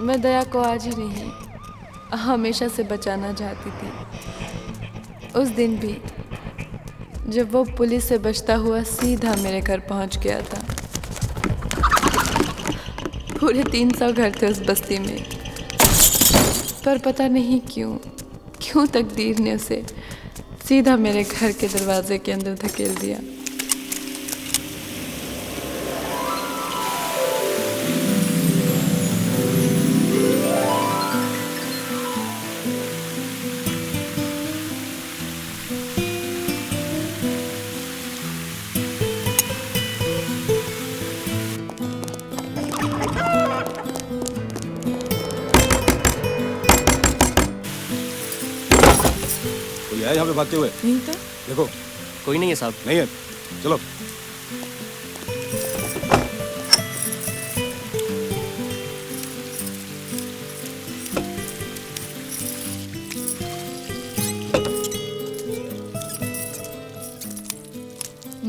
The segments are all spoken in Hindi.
मैं दया को आज ही नहीं हमेशा से बचाना चाहती थी। उस दिन भी जब वो पुलिस से बचता हुआ सीधा मेरे घर पहुंच गया था। पूरे 300 घर थे उस बस्ती में, पर पता नहीं क्यों तकदीर ने उसे सीधा मेरे घर के दरवाजे के अंदर धकेल दिया। कोई है यहाँ पे भागते हुए? नहीं तो देखो। कोई नहीं है साहब। नहीं है, चलो।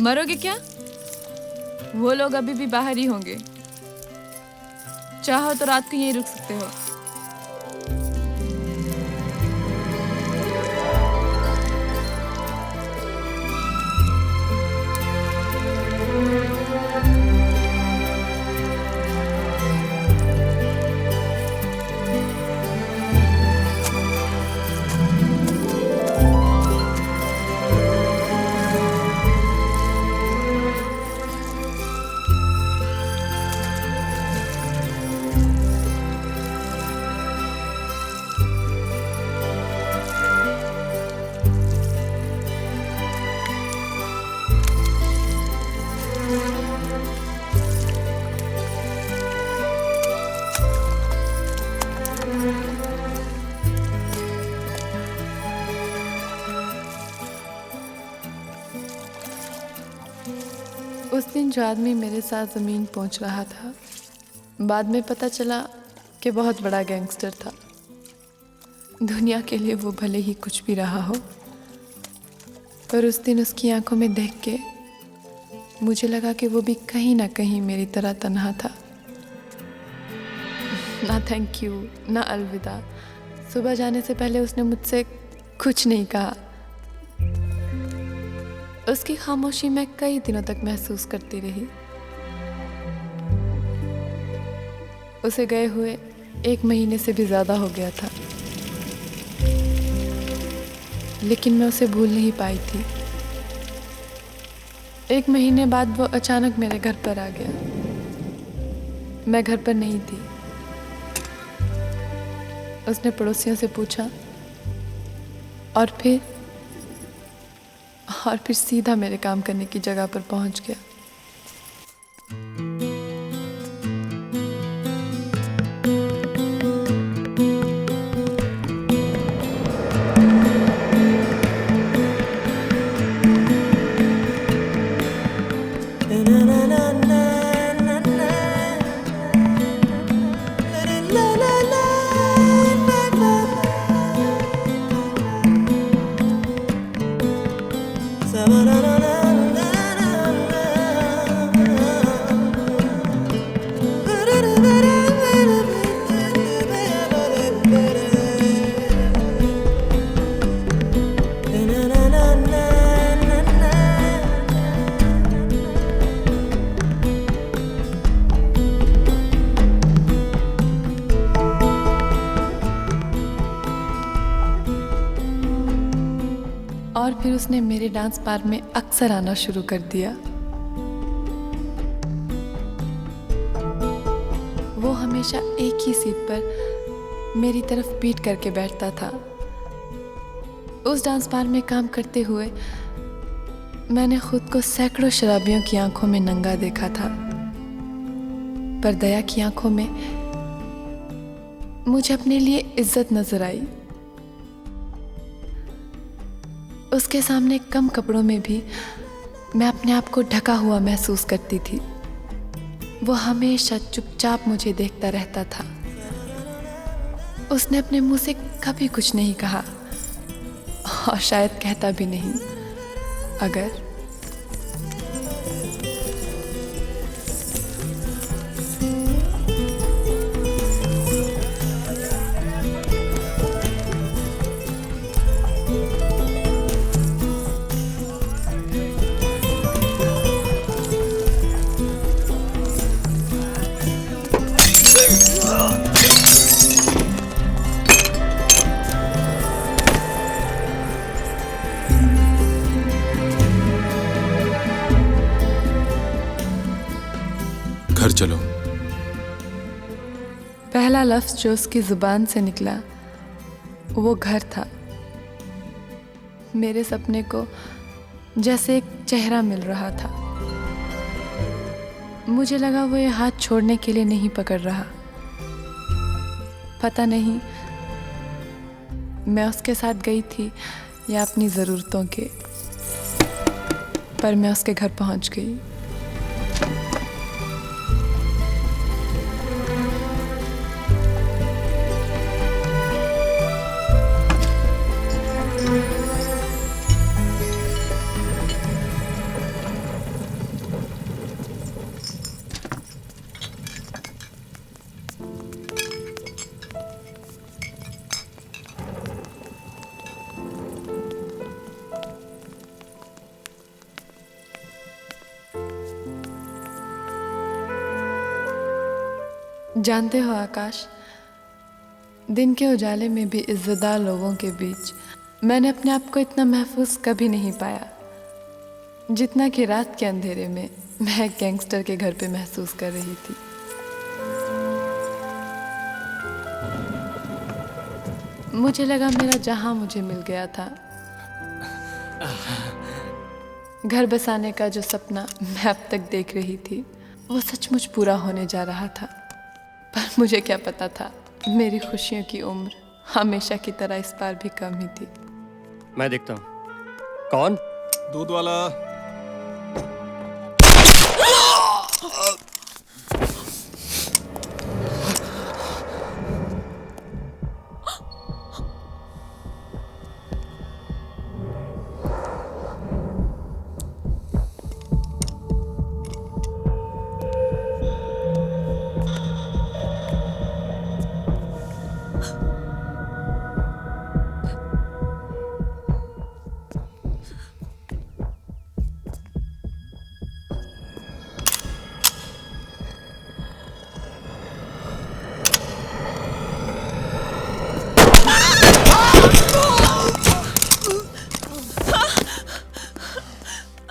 मरोगे क्या? वो लोग अभी भी बाहर ही होंगे। चाहो तो रात को यहीं रुक सकते हो। उस दिन जो आदमी मेरे साथ ज़मीन पहुंच रहा था, बाद में पता चला कि बहुत बड़ा गैंगस्टर था। दुनिया के लिए वो भले ही कुछ भी रहा हो, पर उस दिन उसकी आंखों में देख के मुझे लगा कि वो भी कहीं ना कहीं मेरी तरह तन्हा था। ना थैंक यू, ना अलविदा। सुबह जाने से पहले उसने मुझसे कुछ नहीं कहा। उसकी खामोशी मैं कई दिनों तक महसूस करती रही। उसे गए हुए 1 महीने से भी ज़्यादा हो गया था, लेकिन मैं उसे भूल नहीं पाई थी। 1 महीने बाद वो अचानक मेरे घर पर आ गया। मैं घर पर नहीं थी। उसने पड़ोसियों से पूछा और फिर सीधा मेरे काम करने की जगह पर पहुंच गया। और फिर उसने मेरे डांस बार में अक्सर आना शुरू कर दिया। वो हमेशा एक ही सीट पर मेरी तरफ पीठ करके बैठता था। उस डांस बार में काम करते हुए मैंने खुद को सैकड़ों शराबियों की आंखों में नंगा देखा था, पर दया की आंखों में मुझे अपने लिए इज्जत नजर आई। उसके सामने कम कपड़ों में भी मैं अपने आप को ढका हुआ महसूस करती थी। वो हमेशा चुपचाप मुझे देखता रहता था। उसने अपने मुंह से कभी कुछ नहीं कहा और शायद कहता भी नहीं। अगर पहला लफ्ज जो उसकी जुबान से निकला वो घर था। मेरे सपने को जैसे एक चेहरा मिल रहा था। मुझे लगा वो ये हाथ छोड़ने के लिए नहीं पकड़ रहा। पता नहीं मैं उसके साथ गई थी या अपनी ज़रूरतों के, पर मैं उसके घर पहुंच गई। जानते हो आकाश, दिन के उजाले में भी इज्जतदार लोगों के बीच मैंने अपने आप को इतना महफूज कभी नहीं पाया जितना कि रात के अंधेरे में मैं एक गैंगस्टर के घर पे महसूस कर रही थी। मुझे लगा मेरा जहां मुझे मिल गया था। घर बसाने का जो सपना मैं अब तक देख रही थी वो सचमुच पूरा होने जा रहा था। पर मुझे क्या पता था मेरी खुशियों की उम्र हमेशा की तरह इस बार भी कम ही थी। मैं देखता हूँ। कौन? दूध वाला।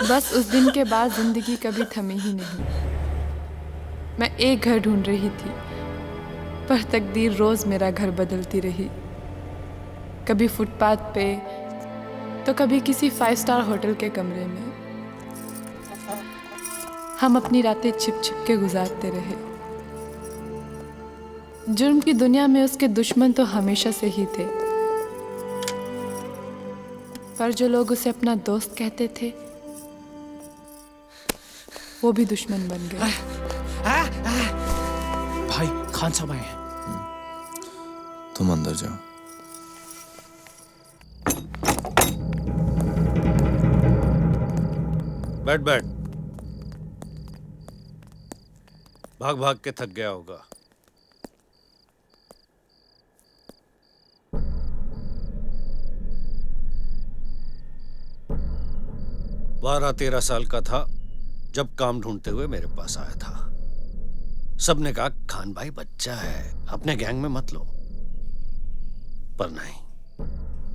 बस उस दिन के बाद जिंदगी कभी थमी ही नहीं। मैं एक घर ढूंढ रही थी, पर तकदीर रोज मेरा घर बदलती रही। कभी फुटपाथ पे तो कभी किसी 5 स्टार होटल के कमरे में। हम अपनी रातें छिप छिप के गुजारते रहे। जुर्म की दुनिया में उसके दुश्मन तो हमेशा से ही थे, पर जो लोग उसे अपना दोस्त कहते थे वो भी दुश्मन बन गए। भाई खान साहब आए हैं। तुम अंदर जाओ। बैठ बैठ। भाग भाग के थक गया होगा। बारह 13 साल का था जब काम ढूंढते हुए मेरे पास आया था। सबने कहा खान भाई बच्चा है, अपने गैंग में मत लो। पर नहीं,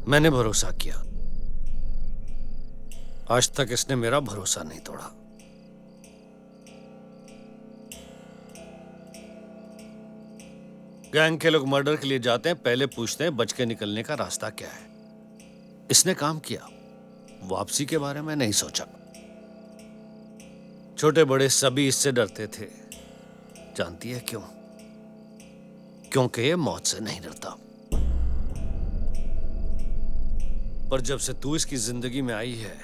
मैंने भरोसा किया। आज तक इसने मेरा भरोसा नहीं तोड़ा। गैंग के लोग मर्डर के लिए जाते हैं, पहले पूछते हैं बच के निकलने का रास्ता क्या है। इसने काम किया, वापसी के बारे में नहीं सोचा। छोटे बड़े सभी इससे डरते थे। जानती है क्यों? क्योंकि ये मौत से नहीं डरता। पर जब से तू इसकी जिंदगी में आई है,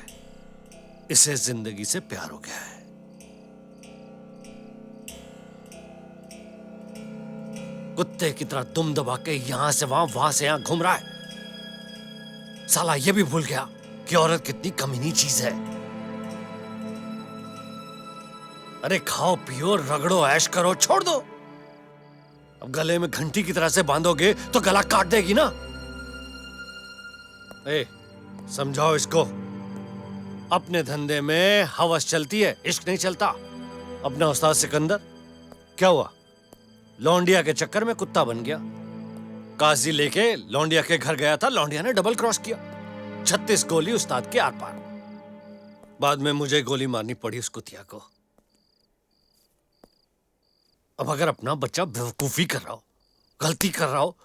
इसे जिंदगी से प्यार हो गया है। कुत्ते की तरह दुम दबा के यहां से वहां से यहां घूम रहा है। साला ये भी भूल गया कि औरत कितनी कमीनी चीज है। अरे खाओ पियो रगड़ो ऐश करो, छोड़ दो। अब गले में घंटी की तरह से बांधोगे तो गला काट देगी ना। ए, समझाओ इसको। अपने धंधे में हवस चलती है, इश्क नहीं चलता। अपना उस्ताद सिकंदर क्या हुआ? लौंडिया के चक्कर में कुत्ता बन गया। काजी लेके लौंडिया के घर गया था, लौंडिया ने डबल क्रॉस किया। 36 गोली उस्ताद के आर पार। बाद में मुझे गोली मारनी पड़ी उस कुतिया को। अब अगर अपना बच्चा बेवकूफी कर रहा हो, गलती कर रहा हो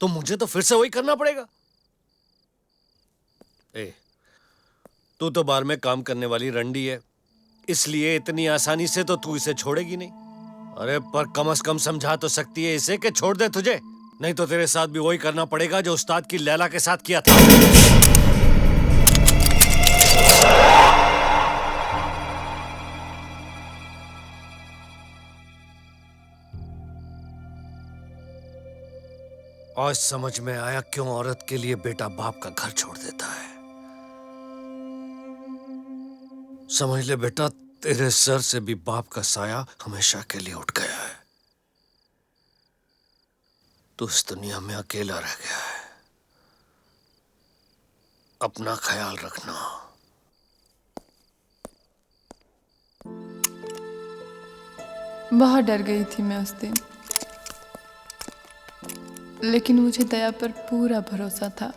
तो मुझे तो फिर से वही करना पड़ेगा। ए, तू तो बार में काम करने वाली रंडी है, इसलिए इतनी आसानी से तो तू इसे छोड़ेगी नहीं। अरे पर कम से कम समझा तो सकती है इसे कि छोड़ दे तुझे, नहीं तो तेरे साथ भी वही करना पड़ेगा जो उस्ताद की लैला के साथ किया था। आज समझ में आया क्यों औरत के लिए बेटा बाप का घर छोड़ देता है। समझ ले बेटा, तेरे सर से भी बाप का साया हमेशा के लिए उठ गया है। तू इस दुनिया में अकेला रह गया है। अपना ख्याल रखना। बहुत डर गई थी मैं उस दिन, लेकिन मुझे दया पर पूरा भरोसा था।